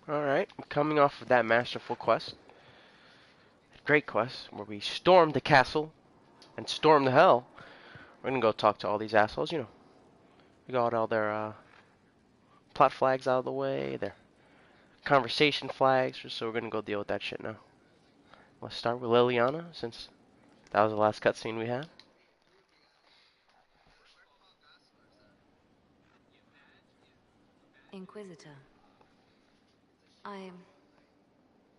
Alright, coming off of that masterful quest, great quest, where we stormed the castle and stormed the hell. We're gonna go talk to all these assholes, you know. We got all their plot flags out of the way, their conversation flags, so we're gonna go deal with that shit now. Let's start with Liliana, since that was the last cutscene we had. Inquisitor, I...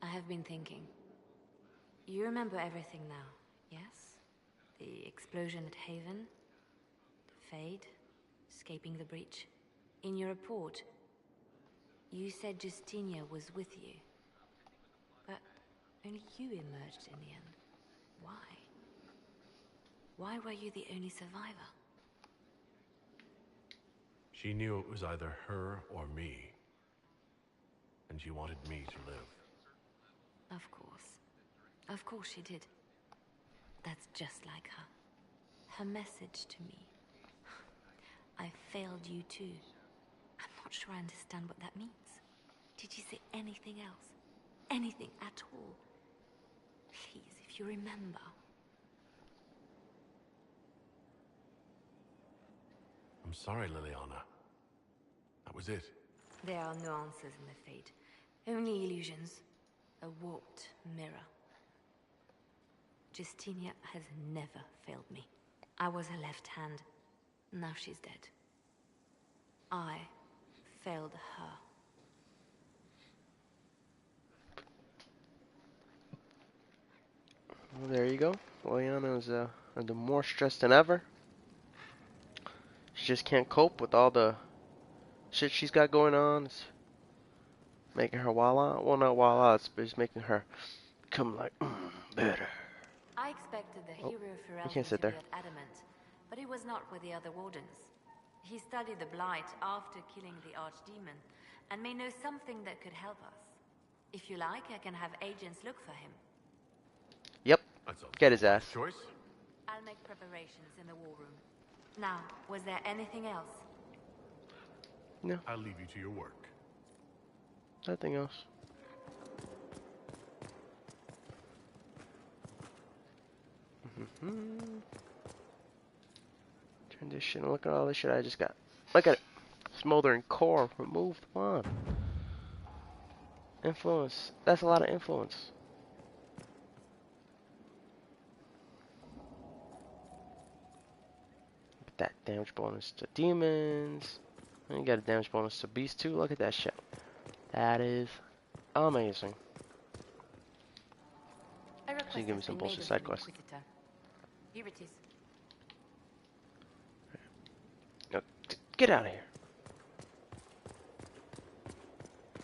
I have been thinking. You remember everything now, yes? The explosion at Haven, the Fade, escaping the breach. In your report, you said Justinia was with you. But only you emerged in the end. Why? Why were you the only survivor? She knew it was either her or me. And she wanted me to live. Of course. Of course she did. That's just like her. Her message to me. I failed you too. I'm not sure I understand what that means. Did you say anything else? Anything at all? Please, if you remember. I'm sorry, Liliana. That was it. There are no answers in the Fate. Only illusions. A warped mirror. Justinia has never failed me. I was her left hand. Now she's dead. I failed her. Well, there you go. Liliana is under more stress than ever. She just can't cope with all the shit she's got going on. It's making her wild out. Well, not wild out, but it's making her become like, better. I expected the Oh, hero you can't Ferelden sit to be there. at Adamant, but he was not with the other wardens. He studied the Blight after killing the Archdemon, and may know something that could help us. If you like, I can have agents look for him. Yep, That's a get his wise ass. choice. I'll make preparations in the war room. Now, was there anything else? No, I'll leave you to your work. nothing else. Transition, look at all this shit I just got. Look at it. Smoldering core removed. Come on. Influence. That's a lot of influence. Look at that damage bonus to demons. And you got a damage bonus to beasts too. Look at that shit. That is amazing. A So you request give me has some been made bullshit of side the quests. Inquisitor. Here it is. No, get out of here.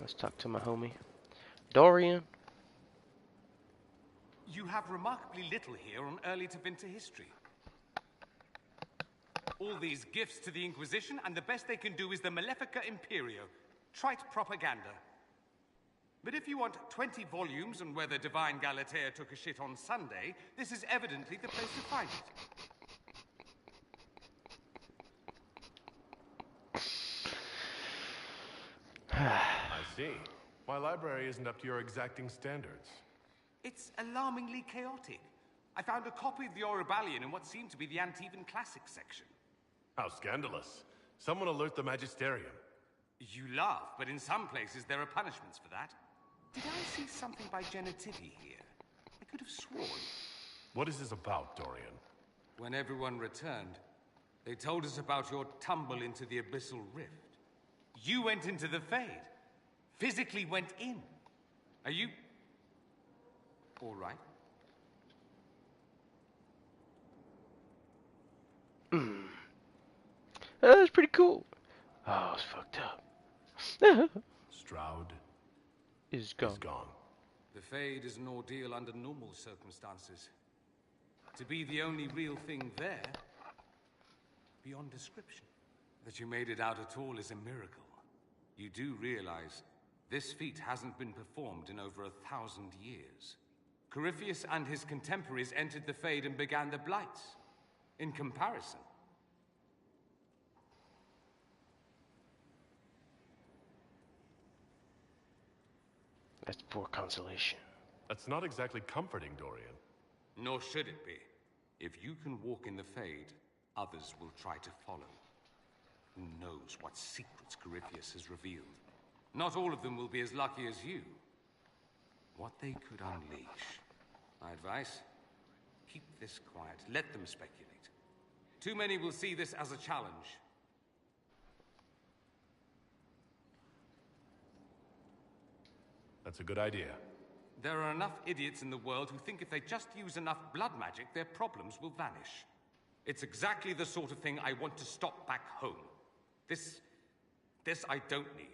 Let's talk to my homie. Dorian. You have remarkably little here on early to winter history. All these gifts to the Inquisition, and the best they can do is the Malefica Imperio. Trite propaganda. But if you want 20 volumes on whether Divine Galatea took a shit on Sunday, this is evidently the place to find it. I see. My library isn't up to your exacting standards. It's alarmingly chaotic. I found a copy of the Oribalian in what seemed to be the Antivan Classics section. How scandalous. Someone alert the Magisterium. You laugh, but in some places there are punishments for that. Did I see something by Genitivy here? I could have sworn. What is this about, Dorian? When everyone returned, they told us about your tumble into the Abyssal Rift. You went into the Fade. Physically went in. Are you... all right? That was pretty cool. Oh, it's fucked up. Stroud Is gone. is gone. The Fade is an ordeal under normal circumstances. To be the only real thing there, beyond description. That you made it out at all is a miracle. You do realize this feat hasn't been performed in over 1,000 years. Corypheus and his contemporaries entered the Fade and began the Blights. In comparison, That's poor consolation. That's not exactly comforting, Dorian. Nor should it be. If you can walk in the Fade, others will try to follow. Who knows what secrets Corypheus has revealed? Not all of them will be as lucky as you. What they could unleash. My advice? Keep this quiet. Let them speculate. Too many will see this as a challenge. That's a good idea. There are enough idiots in the world who think if they just use enough blood magic, their problems will vanish. It's exactly the sort of thing I want to stop back home. This I don't need.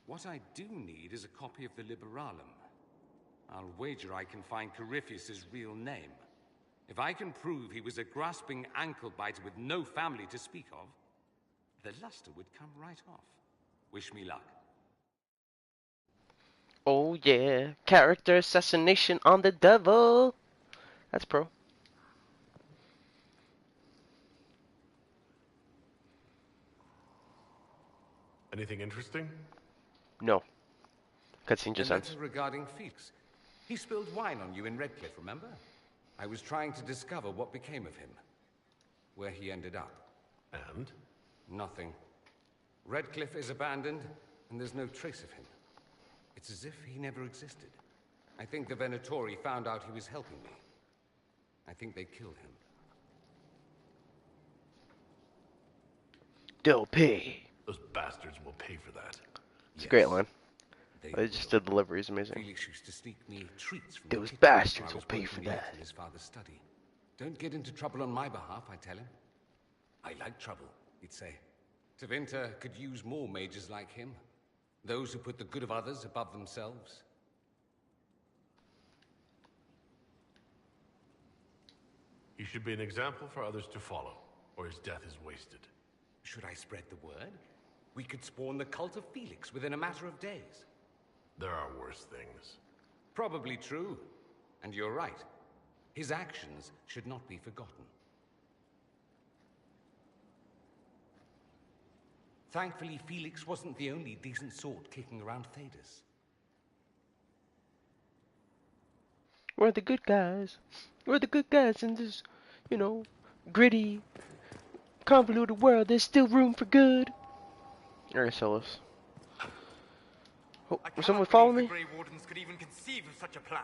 What I do need is a copy of the Liberalum. I'll wager I can find Corypheus' real name. If I can prove he was a grasping ankle-biter with no family to speak of, the luster would come right off. Wish me luck. Oh yeah, character assassination on the devil. That's pro. Anything interesting? No. Cutscene The just ends. letter regarding Felix. He spilled wine on you in Redcliffe, remember? I was trying to discover what became of him. Where he ended up. And? Nothing. Redcliffe is abandoned, and there's no trace of him. It's as if he never existed. I think the Venatori found out he was helping me. I think they killed him. They'll pay. Those bastards will pay for that. It's a great line. They Just the delivery is amazing. Felix used to sneak me treats from Those the kitchen bastards while I will was pay working for late that. in his father's study. Don't get into trouble on my behalf, I tell him. I like trouble, he'd say. Tevinter could use more mages like him. Those who put the good of others above themselves. He should be an example for others to follow, or his death is wasted. Should I spread the word? We could spawn the cult of Felix within a matter of days. There are worse things. Probably true. And you're right. His actions should not be forgotten. Thankfully, Felix wasn't the only decent sort kicking around Thedas. We're the good guys. We're the good guys in this, gritty, convoluted world. There's still room for good. Alright, Solus. Oh, will someone follow me? The Grey Wardens could even conceive of such a plan.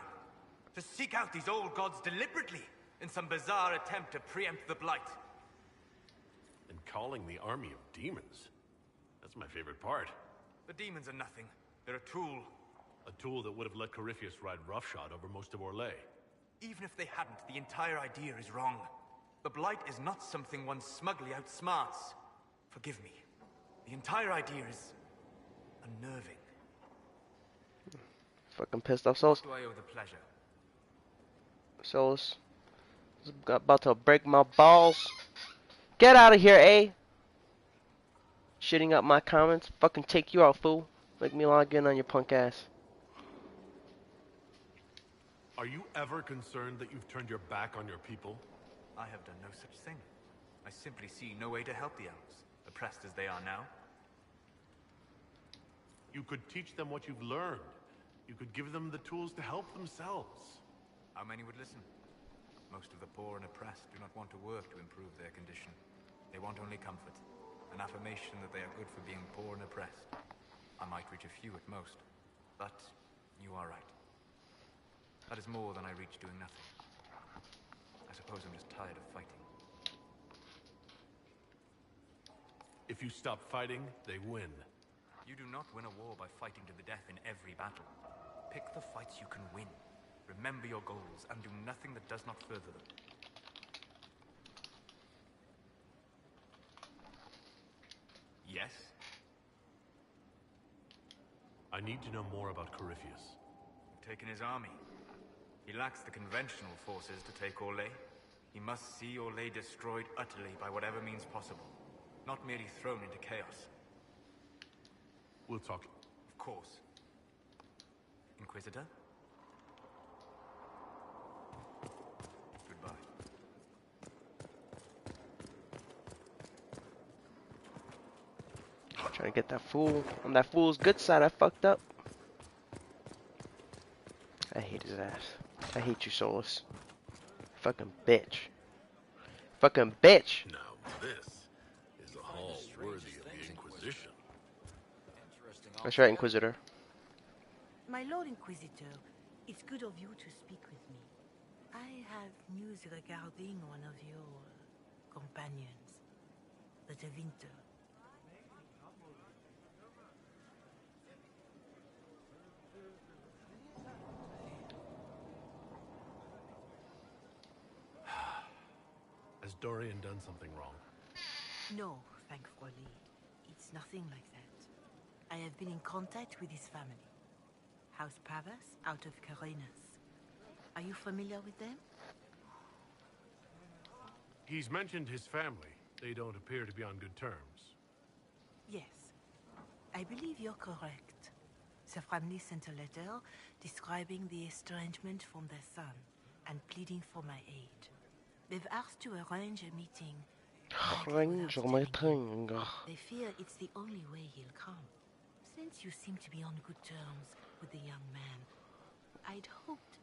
To seek out these old gods deliberately in some bizarre attempt to preempt the Blight. And calling the army of demons. That's my favorite part. The demons are nothing. They're a tool. A tool that would have let Corypheus ride roughshod over most of Orlais. Even if they hadn't, the entire idea is wrong. The Blight is not something one smugly outsmarts. Forgive me. The entire idea is unnerving. Fucking pissed off, Solus. Do I owe the pleasure? Solus is about to break my balls. Get out of here, eh? Shitting up my comments. Fucking take you out, fool. Make me log in on your punk ass. Are you ever concerned that you've turned your back on your people? I have done no such thing. I simply see no way to help the elves, oppressed as they are now. You could teach them what you've learned. You could give them the tools to help themselves. How many would listen? Most of the poor and oppressed do not want to work to improve their condition. They want only comfort, an affirmation that they are good for being poor and oppressed. I might reach a few at most, but you are right. That is more than I reach doing nothing. I suppose I'm just tired of fighting. If you stop fighting, they win. You do not win a war by fighting to the death in every battle. Pick the fights you can win. Remember your goals, and do nothing that does not further them. Yes? I need to know more about Corypheus. You've taken his army. He lacks the conventional forces to take Orlais. He must see Orlais destroyed utterly by whatever means possible, not merely thrown into chaos. We'll talk. Of course. Inquisitor? Goodbye. Trying to get that fool on that fool's good side. I fucked up. I hate his ass. I hate you, Solus. Fucking bitch. Fucking bitch! Now this is a hall worthy of the Inquisition. That's right, Inquisitor. My Lord Inquisitor, it's good of you to speak with me. I have news regarding one of your companions, the De Winter. Has Dorian done something wrong? No, thankfully. It's nothing like that. I have been in contact with his family. House Pavas, out of Carenas. Are you familiar with them? He's mentioned his family. They don't appear to be on good terms. Yes. I believe you're correct. The family sent a letter describing the estrangement from their son and pleading for my aid. They've asked to arrange a meeting. They fear it's the only way he'll come. Since you seem to be on good terms with the young man, I'd hoped...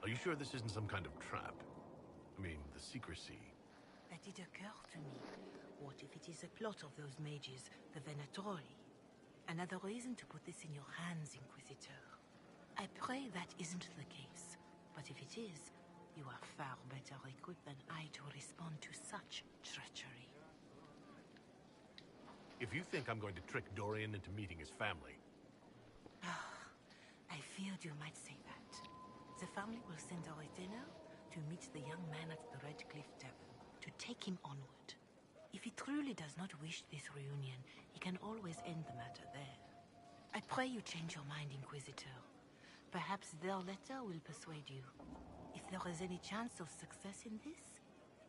Are you sure this isn't some kind of trap? I mean, the secrecy. That did occur to me. What if it is a plot of those mages, the Venatori? Another reason to put this in your hands, Inquisitor. I pray that isn't the case. But if it is, you are far better equipped than I to respond to such treachery. If you think I'm going to trick Dorian into meeting his family... I feared you might say that. The family will send a retainer to meet the young man at the Red Cliff Tavern, to take him onward. If he truly does not wish this reunion, he can always end the matter there. I pray you change your mind, Inquisitor. Perhaps their letter will persuade you. If there is any chance of success in this,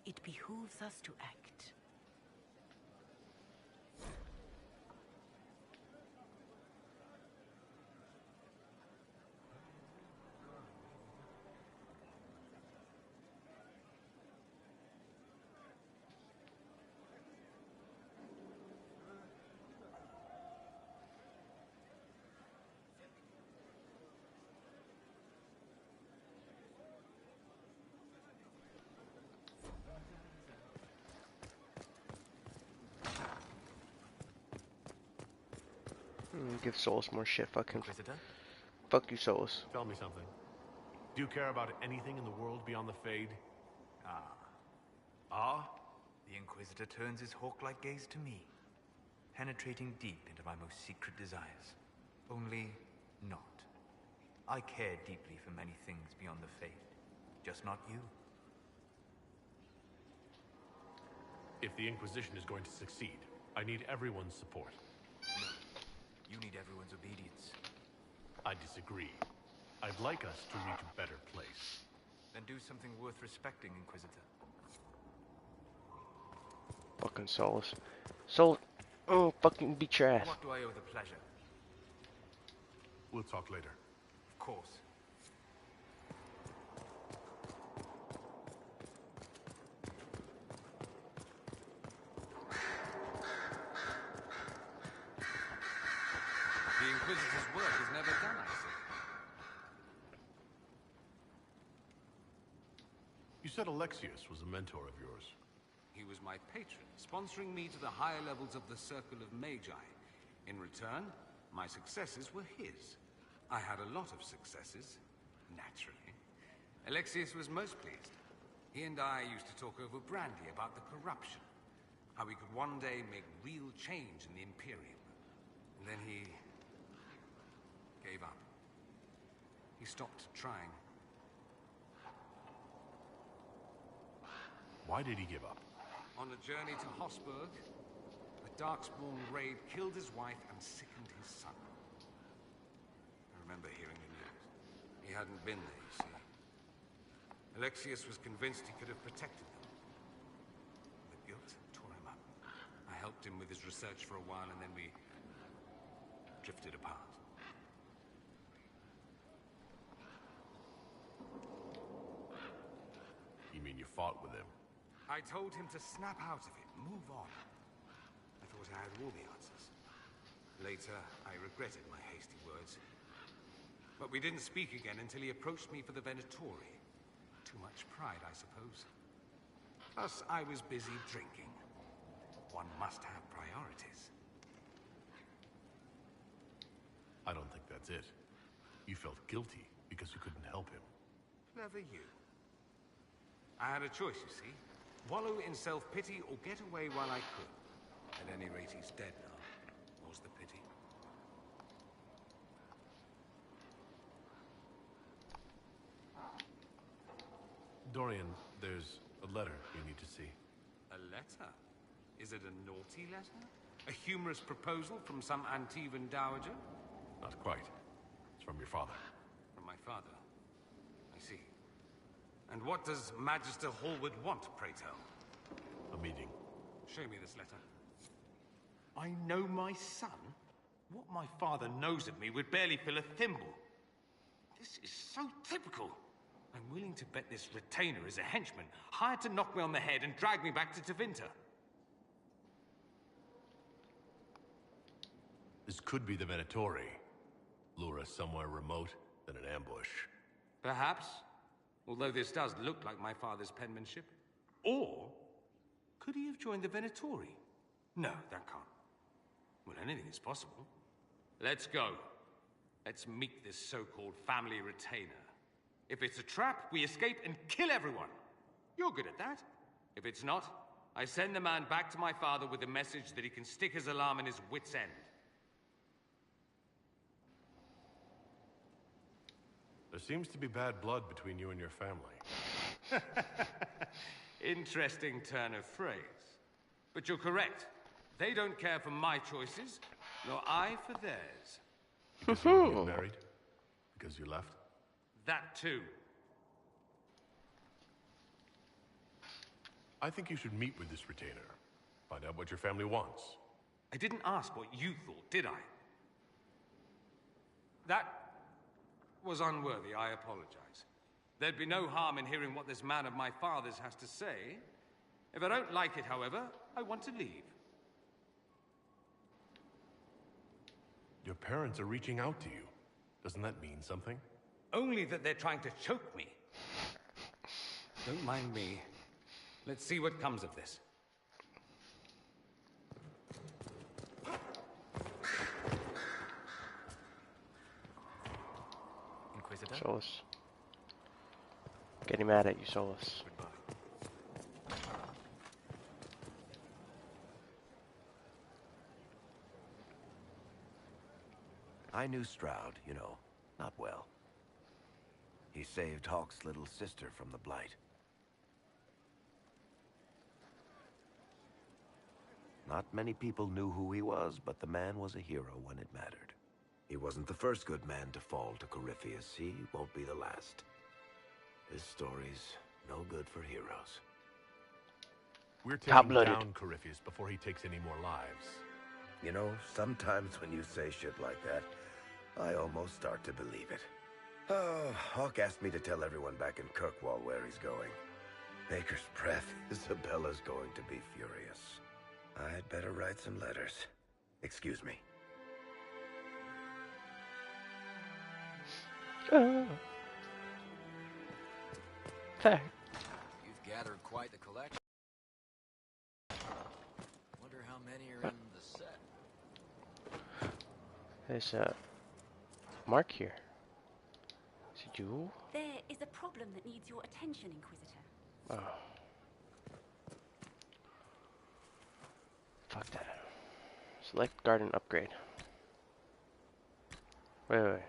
it behooves us to act. Give Solus more shit. Fuck him. Inquisitor? Fuck you, Solus. Tell me something. Do you care about anything in the world beyond the Fade? Ah? The Inquisitor turns his hawk-like gaze to me, penetrating deep into my most secret desires. Only not. I care deeply for many things beyond the Fade, just not you. If the Inquisition is going to succeed, I need everyone's support. No. You need everyone's obedience. I disagree. I'd like us to reach a better place. Then do something worth respecting, Inquisitor. Fucking Solus. Oh, fucking beat your ass. What do I owe the pleasure? We'll talk later. Of course. The Inquisitor's work is never done, I see. You said Alexius was a mentor of yours. He was my patron, sponsoring me to the higher levels of the Circle of Magi. In return, my successes were his. I had a lot of successes, naturally. Alexius was most pleased. He and I used to talk over brandy about the corruption, how we could one day make real change in the Imperium. And then he gave up. He stopped trying. Why did he give up? On a journey to Hossberg, a Darkspawn raid killed his wife and sickened his son. I remember hearing the news. He hadn't been there, you see. Alexius was convinced he could have protected them. The guilt tore him up. I helped him with his research for a while, and then we drifted apart. You mean you fought with him? I told him to snap out of it, move on. thought I had all the answers. Later, I regretted my hasty words. But we didn't speak again until he approached me for the Venatori. Too much pride, I suppose. Plus, I was busy drinking. One must have priorities. I don't think that's it. You felt guilty because you couldn't help him. Clever you. I had a choice, you see. Wallow in self-pity or get away while I could. At any rate, he's dead now. Was the pity. Dorian, there's a letter you need to see. A letter? Is it a naughty letter? A humorous proposal from some Antivan dowager? Not quite. It's from your father. From my father. I see. And what does Magister Hallward want, pray tell? A meeting. Show me this letter. I know my son? What my father knows of me would barely fill a thimble. This is so typical. I'm willing to bet this retainer is a henchman, hired to knock me on the head and drag me back to Tevinter. This could be the Venatori. Lure us somewhere remote, then an ambush. Perhaps. Although this does look like my father's penmanship. Or, could he have joined the Venatori? No, that can't. Well, anything is possible. Let's go. Let's meet this so-called family retainer. If it's a trap, we escape and kill everyone. You're good at that. If it's not, I send the man back to my father with a message that he can stick his alarm in his wit's end. There seems to be bad blood between you and your family. Interesting turn of phrase. But you're correct. They don't care for my choices, nor I for theirs. Because you didn't get married? Because you left? That too. I think you should meet with this retainer. Find out what your family wants. I didn't ask what you thought, did I? That was unworthy, I apologize. There'd be no harm in hearing what this man of my father's has to say. If I don't like it, however, I want to leave. Your parents are reaching out to you. Doesn't that mean something? Only that they're trying to choke me. Don't mind me. Let's see what comes of this. Inquisitor? Solus. Getting mad at you, Solus. Goodbye. I knew Stroud, you know, not well. He saved Hawke's little sister from the Blight. Not many people knew who he was, but the man was a hero when it mattered. He wasn't the first good man to fall to Corypheus. He won't be the last. This story's no good for heroes. We're taking Top-blooded. down Corypheus before he takes any more lives. You know, sometimes when you say shit like that, I almost start to believe it. Oh, Hawke asked me to tell everyone back in Kirkwall where he's going. Baker's breath. Isabella's going to be furious. I'd better write some letters. Excuse me. Fair. You've gathered quite the collection. Wonder how many are in the set. There's a mark here. Is it you? There is a problem that needs your attention, Inquisitor. Oh. Fuck that. Select garden upgrade. Wait.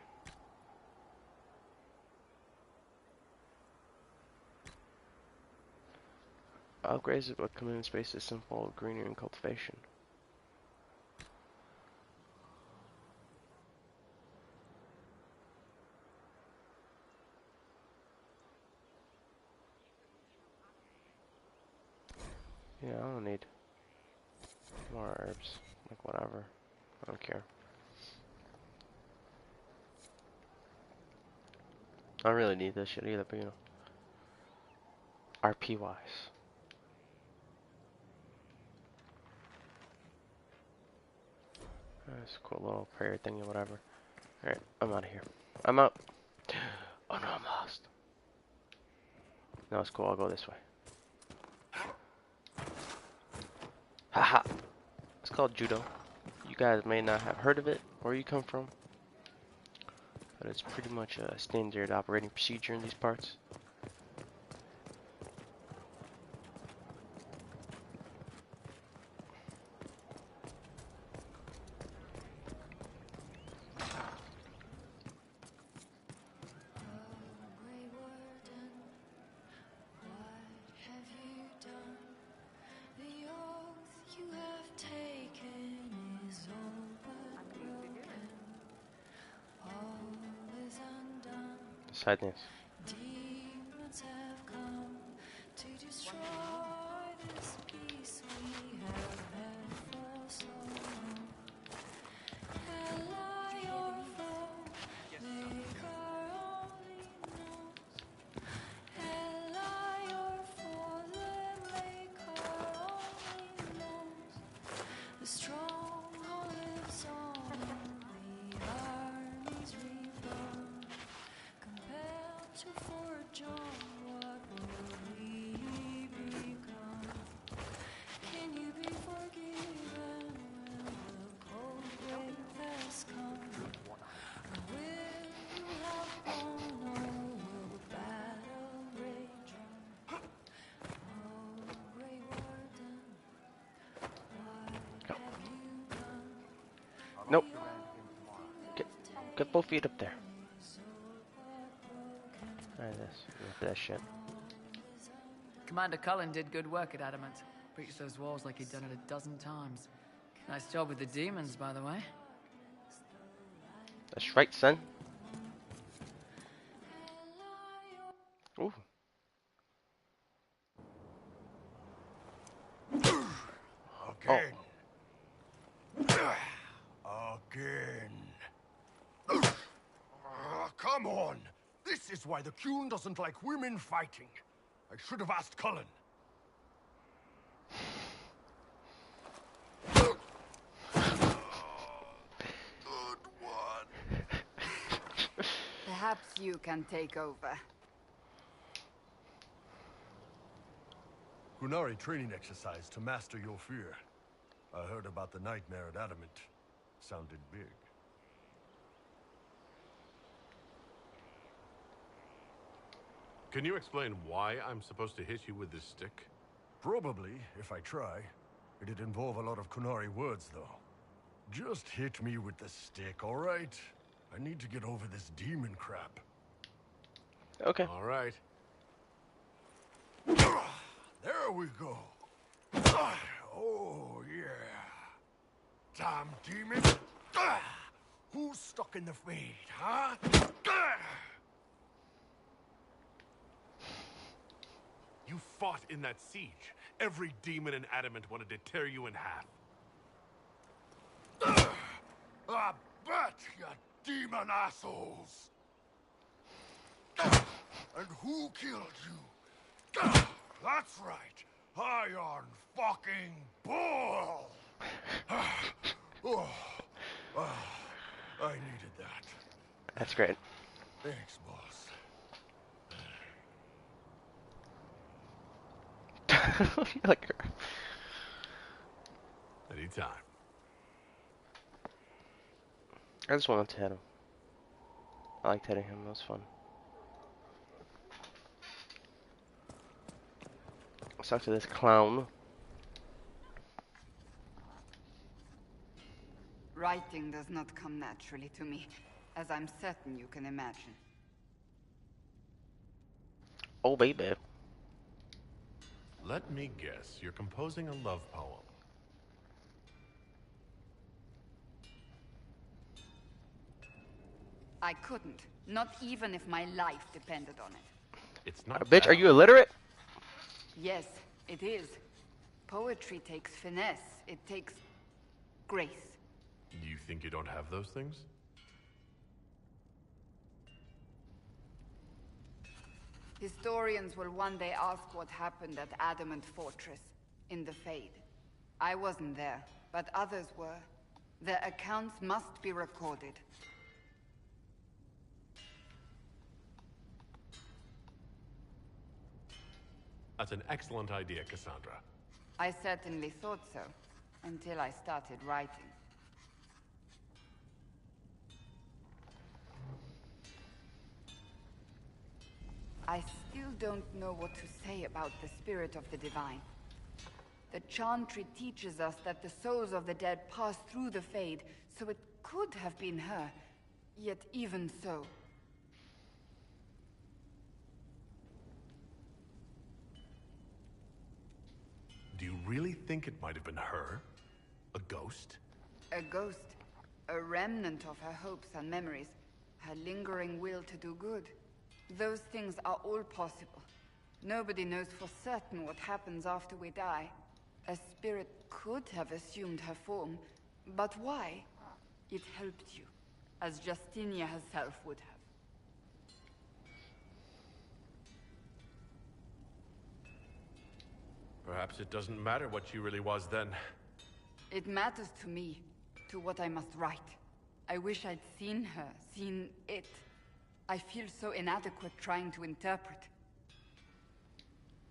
Upgrades of what community space is simple, greenery, and cultivation. Yeah, I don't need more herbs. Like, whatever. I don't care. I don't really need this shit either, but you know. RP wise. That's a cool little prayer thing or whatever. Alright, I'm out of here. I'm out. Oh no, I'm lost. No, it's cool. I'll go this way. Haha. It's called judo. You guys may not have heard of it, where you come from, but it's pretty much a standard operating procedure in these parts. Side dance. Demons have come to destroy this peace we have had for so long. Ally or foe, make our only knows. Ally or foe, make our only knows. The stronghold lives on, the armies reborn. Compelled to forge on, what will we become? Can you be forgiven when the cold grave has come? Or will you have won, or will the battle rage on? Oh, Grey Warden, what have you done? Nope. Get both feet up there. Alright, that shit. Commander Cullen did good work at Adamant. Breached those walls like he'd done it a dozen times. Nice job with the demons, by the way. That's right, son. Ooh. Again. Again. Come on. This is why the Qun doesn't like women fighting. I should have asked Cullen. Good one. Perhaps you can take over. Qunari training exercise to master your fear. I heard about the nightmare at Adamant. Sounded big. Can you explain why I'm supposed to hit you with this stick? Probably, if I try. It'd involve a lot of Qunari words, though. Just hit me with the stick, all right? I need to get over this demon crap. Okay. All right. There we go. Oh, yeah. Damn demon. Who's stuck in the fade, huh? You fought in that siege. Every demon in Adamant wanted to tear you in half. I bet, you demon assholes. And who killed you? That's right. Iron fucking Bull. I needed that. That's great. Thanks, boss. Like, Anytime. I just wanted to hit him. I liked hitting him. That was fun. Let's talk to this clown. Writing does not come naturally to me, as I'm certain you can imagine. Oh, baby. Let me guess. You're composing a love poem. I couldn't. Not even if my life depended on it. It's not Bitch, that are you illiterate? Yes, it is. Poetry takes finesse. It takes grace. You think you don't have those things? Historians will one day ask what happened at Adamant Fortress, in the Fade. I wasn't there, but others were. Their accounts must be recorded. That's an excellent idea, Cassandra. I certainly thought so, until I started writing. I still don't know what to say about the spirit of the divine. The Chantry teaches us that the souls of the dead pass through the Fade, so it could have been her. Yet even so... Do you really think it might have been her? A ghost? A ghost. A remnant of her hopes and memories. Her lingering will to do good. Those things are all possible. Nobody knows for certain what happens after we die. A spirit could have assumed her form, but why? It helped you, as Justinia herself would have. Perhaps it doesn't matter what she really was then. It matters to me, to what I must write. I wish I'd seen her, seen it. I feel so inadequate trying to interpret.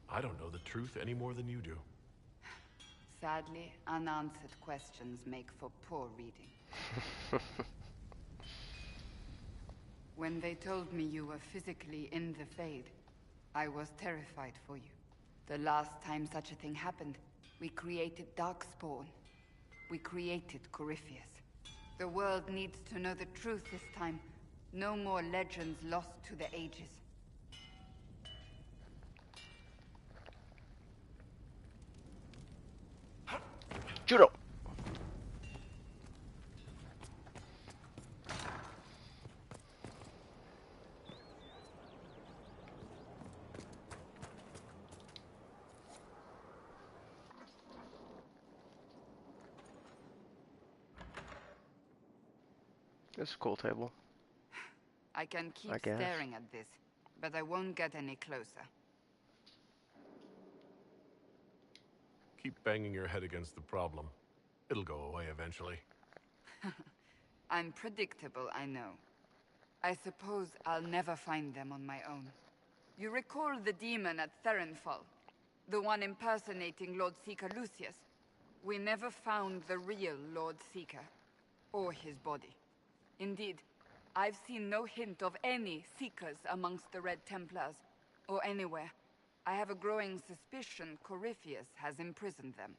I don't know the truth any more than you do. Sadly, unanswered questions make for poor reading. When they told me you were physically in the Fade, I was terrified for you. The last time such a thing happened, we created Darkspawn. We created Corypheus. The world needs to know the truth this time. No more legends lost to the ages. Judo. This is a cool table. I can keep I guess. staring at this, but I won't get any closer. Keep banging your head against the problem. It'll go away eventually. I'm predictable, I know. I suppose I'll never find them on my own. You recall the demon at Therenfall? The one impersonating Lord Seeker Lucius? We never found the real Lord Seeker, or his body. Indeed, I've seen no hint of any Seekers amongst the Red Templars, or anywhere. I have a growing suspicion Corypheus has imprisoned them.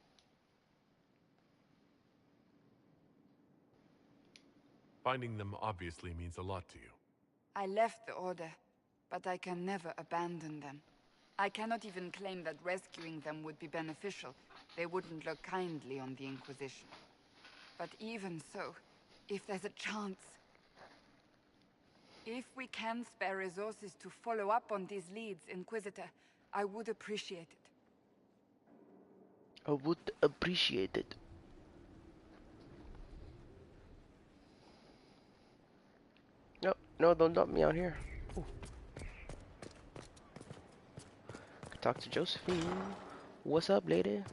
Finding them obviously means a lot to you. I left the Order, but I can never abandon them. I cannot even claim that rescuing them would be beneficial. They wouldn't look kindly on the Inquisition. But even so, if there's a chance... If we can spare resources to follow up on these leads, Inquisitor, I would appreciate it. I would appreciate it. No, no, don't dump me out here. Ooh. Talk to Josephine. What's up, lady?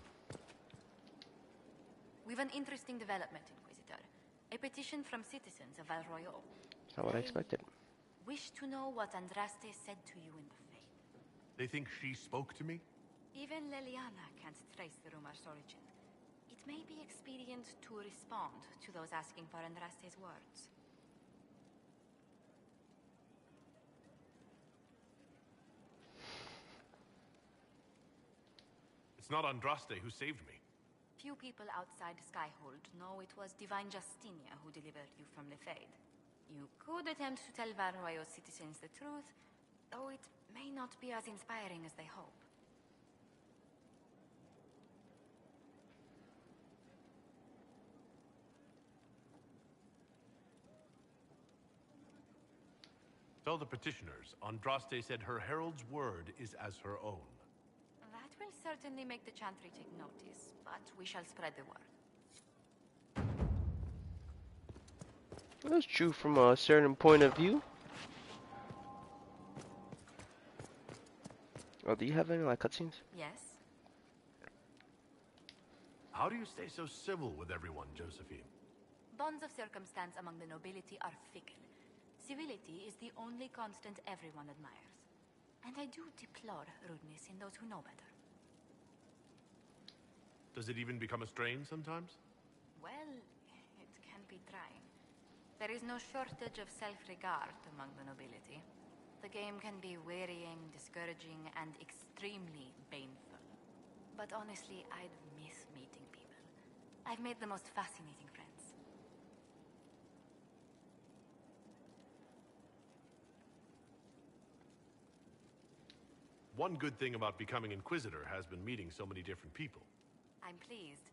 We've an interesting development, Inquisitor. A petition from citizens of Val Royal. Not what I expected. Wish to know what Andraste said to you in the Faith. They think she spoke to me? Even Leliana can't trace the rumor's origin. It may be expedient to respond to those asking for Andraste's words. It's not Andraste who saved me. Few people outside Skyhold know it was Divine Justinia who delivered you from the Fade. You could attempt to tell Val Royal citizens the truth, though it may not be as inspiring as they hope. Tell the petitioners, Andraste said her herald's word is as her own. That will certainly make the Chantry take notice, but we shall spread the word. That's true from a certain point of view. Oh, do you have any like cutscenes? Yes. How do you stay so civil with everyone, Josephine? Bonds of circumstance among the nobility are fickle. Civility is the only constant everyone admires. And I do deplore rudeness in those who know better. Does it even become a strain sometimes? Well, it can be trying. There is no shortage of self-regard among the nobility. The game can be wearying, discouraging, and extremely painful. But honestly, I'd miss meeting people. I've made the most fascinating friends. One good thing about becoming Inquisitor has been meeting so many different people. I'm pleased.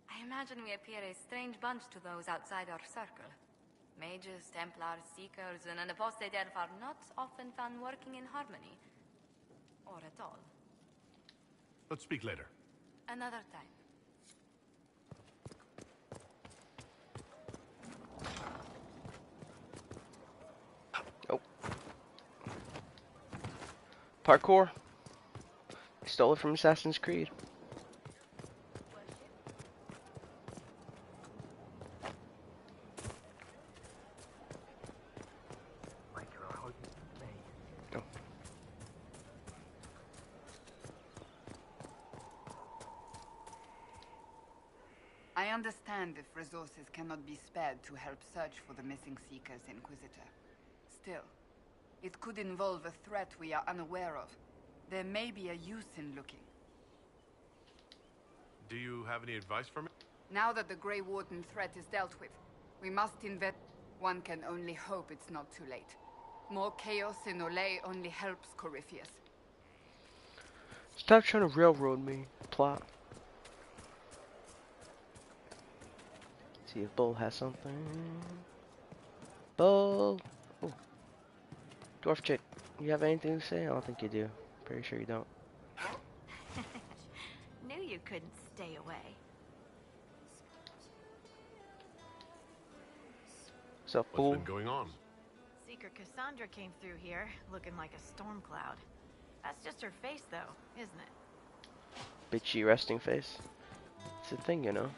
I imagine we appear a strange bunch to those outside our circle. Mages, Templars, Seekers, and an apostate elf are not often found working in harmony. Or at all. Let's speak later. Another time. Oh. Parkour. Stole it from Assassin's Creed. Oh. I understand if resources cannot be spared to help search for the missing Seekers, Inquisitor. Still, it could involve a threat we are unaware of. There may be a use in looking. Do you have any advice for me? Now that the Grey Warden threat is dealt with, we must invest. One can only hope it's not too late. More chaos in Olay only helps Corypheus. Stop trying to railroad me, plot. See if Bull has something. Bull! Oh. Dwarf chick, you have anything to say? I don't think you do. Pretty sure you don't. Knew you couldn't stay away. What's up, fool? What's been going on? Seeker Cassandra came through here, looking like a storm cloud. That's just her face, though, isn't it? Bitchy resting face. It's a thing, you know.